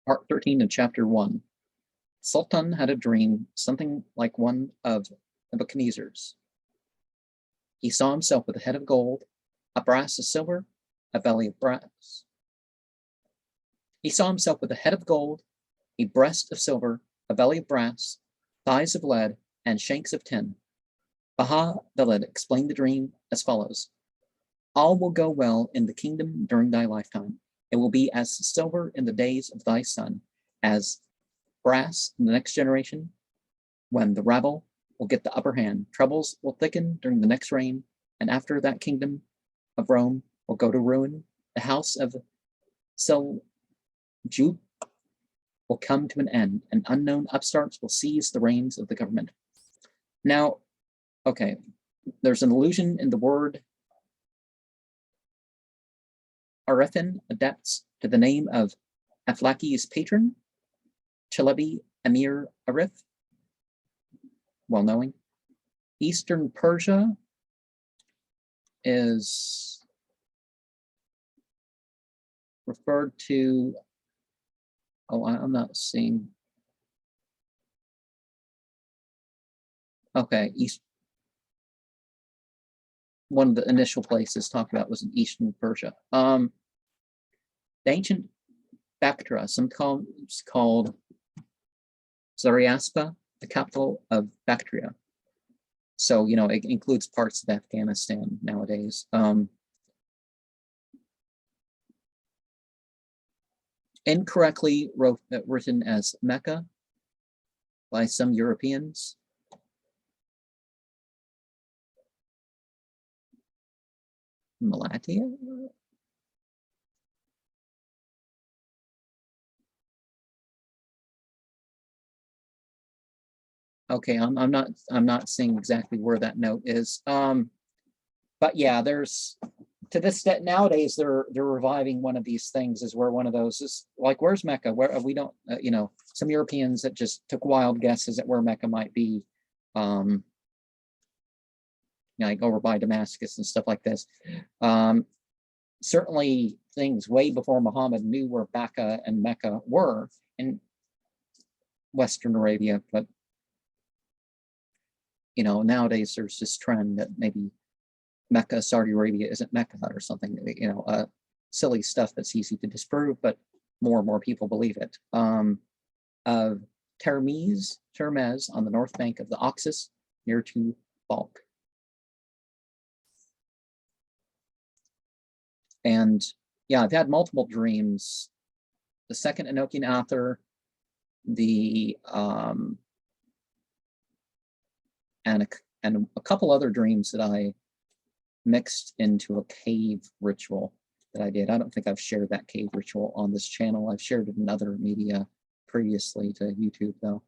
Part 13 of Chapter 1. Sultan had a dream, something like one of Nebuchadnezzar's. He saw himself with a head of gold, a brass of silver, a belly of brass. He saw himself with a head of gold, a breast of silver, a belly of brass, thighs of lead, and shanks of tin. Baha-Veled explained the dream as follows. All will go well in the kingdom during thy lifetime. It will be as silver in the days of thy son, as brass in the next generation, when the rabble will get the upper hand. Troubles will thicken during the next reign, and after that kingdom of Rome will go to ruin. The house of Seljuk will come to an end, and unknown upstarts will seize the reins of the government. Now, okay, there's an allusion in the word Arethin adapts to the name of Aflaki's patron, Chalebi Emir Arif, well-knowing. Eastern Persia is referred to, I'm not seeing. Okay, one of the initial places talked about was in Eastern Persia. The ancient Bactria, sometimes called Zaryaspa, the capital of Bactria. So, you know, it includes parts of Afghanistan nowadays. Incorrectly written as Mecca by some Europeans. Malatia? Okay, I'm not seeing exactly where that note is. But yeah, there's to this day nowadays they're reviving one of these things is where one of those is like, where's Mecca? Where we don't you know, some Europeans that just took wild guesses at where Mecca might be, you know, like over by Damascus and stuff like this. Certainly things way before Muhammad knew where Bakka and Mecca were in Western Arabia, but you know, nowadays there's this trend that maybe Mecca, Saudi Arabia isn't Mecca or something, you know, silly stuff that's easy to disprove, but more and more people believe it. Of Termez on the north bank of the Oxus, near to Balkh. And yeah, I've had multiple dreams. The second Enochian author, and a couple other dreams that I mixed into a cave ritual that I did. I don't think I've shared that cave ritual on this channel. I've shared it in other media previously to YouTube though.